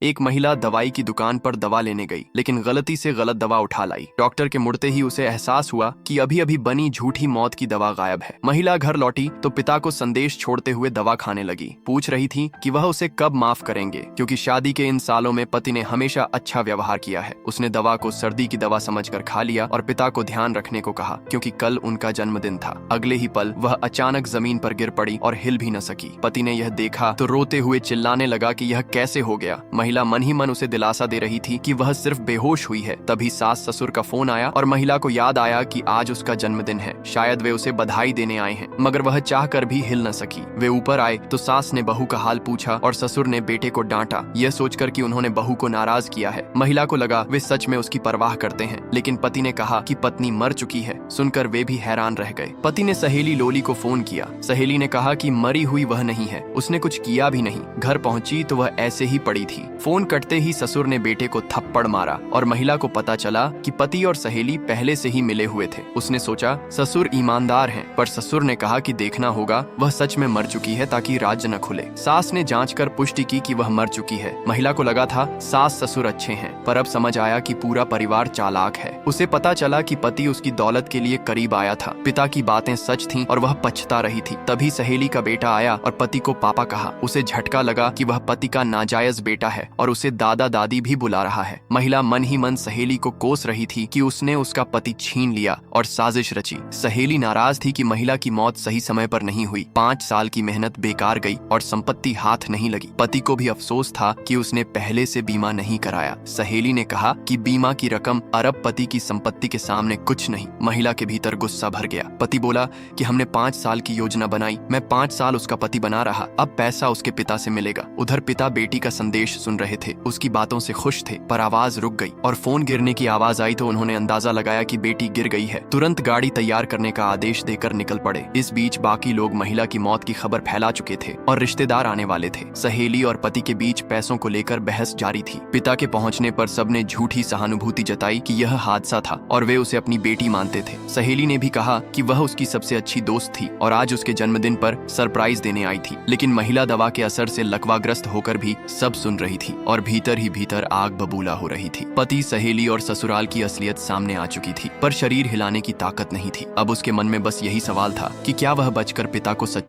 एक महिला दवाई की दुकान पर दवा लेने गई, लेकिन गलती से गलत दवा उठा लाई। डॉक्टर के मुड़ते ही उसे एहसास हुआ कि अभी अभी बनी झूठी मौत की दवा गायब है। महिला घर लौटी तो पिता को संदेश छोड़ते हुए दवा खाने लगी। पूछ रही थी कि वह उसे कब माफ करेंगे, क्योंकि शादी के इन सालों में पति ने हमेशा अच्छा व्यवहार किया है। उसने दवा को सर्दी की दवा समझकर खा लिया और पिता को ध्यान रखने को कहा, क्योंकि कल उनका जन्मदिन था। अगले ही पल वह अचानक जमीन पर गिर पड़ी और हिल भी न सकी। पति ने यह देखा तो रोते हुए चिल्लाने लगा कि यह कैसे हो गया। महिला मन ही मन उसे दिलासा दे रही थी कि वह सिर्फ बेहोश हुई है। तभी सास ससुर का फोन आया और महिला को याद आया कि आज उसका जन्मदिन है। शायद वे उसे बधाई देने आए हैं, मगर वह चाहकर भी हिल न सकी। वे ऊपर आए तो सास ने बहू का हाल पूछा और ससुर ने बेटे को डांटा, यह सोचकर कि उन्होंने बहू को नाराज किया है। महिला को लगा वे सच में उसकी परवाह करते हैं, लेकिन पति ने कहा कि पत्नी मर चुकी है। सुनकर वे भी हैरान रह गए। पति ने सहेली लोली को फोन किया। सहेली ने कहा कि मरी हुई वह नहीं है, उसने कुछ किया भी नहीं। घर पहुंची तो वह ऐसे ही पड़ी थी। फोन कटते ही ससुर ने बेटे को थप्पड़ मारा और महिला को पता चला कि पति और सहेली पहले से ही मिले हुए थे। उसने सोचा ससुर ईमानदार हैं, पर ससुर ने कहा कि देखना होगा वह सच में मर चुकी है ताकि राज न खुले। सास ने जांचकर पुष्टि की कि वह मर चुकी है। महिला को लगा था सास ससुर अच्छे हैं, पर अब समझ आया कि पूरा परिवार चालाक है। उसे पता चला कि पति उसकी दौलत के लिए करीब आया था। पिता की बातें सच थीं और वह पछता रही थी। तभी सहेली का बेटा आया और पति को पापा कहा। उसे झटका लगा कि वह पति का नाजायज बेटा है और उसे दादा दादी भी बुला रहा है। महिला मन ही मन सहेली को कोस रही थी कि उसने उसका पति छीन लिया और साजिश रची। सहेली नाराज थी कि महिला की मौत सही समय पर नहीं हुई। 5 साल की मेहनत बेकार गई और संपत्ति हाथ नहीं लगी। पति को भी अफसोस था कि उसने पहले से बीमा नहीं कराया। सहेली ने कहा कि बीमा की रकम अरबपति की संपत्ति के सामने कुछ नहीं। महिला के भीतर गुस्सा भर गया। पति बोला कि हमने 5 साल की योजना बनाई, मैं 5 साल उसका पति बना रहा, अब पैसा उसके पिता से मिलेगा। उधर पिता बेटी का संदेश सुन रहे थे। उसकी बातों से खुश थे, पर आवाज रुक गई और फोन गिरने की आवाज आई तो उन्होंने अंदाजा लगाया कि बेटी गिर गई है। तुरंत गाड़ी तैयार करने का आदेश देकर निकल पड़े। इस बीच बाकी लोग महिला की मौत की खबर फैला चुके थे और रिश्तेदार आने वाले थे। सहेली और पति के बीच पैसों को लेकर बहस जारी थी। पिता के पहुंचने पर सबने झूठी सहानुभूति जताई कि यह हादसा था और वे उसे अपनी बेटी मानते थे। सहेली ने भी कहा कि वह उसकी सबसे अच्छी दोस्त थी और आज उसके जन्मदिन पर सरप्राइज देने आई थी। लेकिन महिला दवा के असर से लकवाग्रस्त होकर भी सब सुन रही थी और भीतर ही भीतर आग बबूला हो रही थी। पति, सहेली और ससुराल की असलियत सामने आ चुकी थी, पर शरीर हिलाने की ताकत नहीं थी। अब उसके मन में बस यही सवाल था कि क्या वह बचकर पिता को सच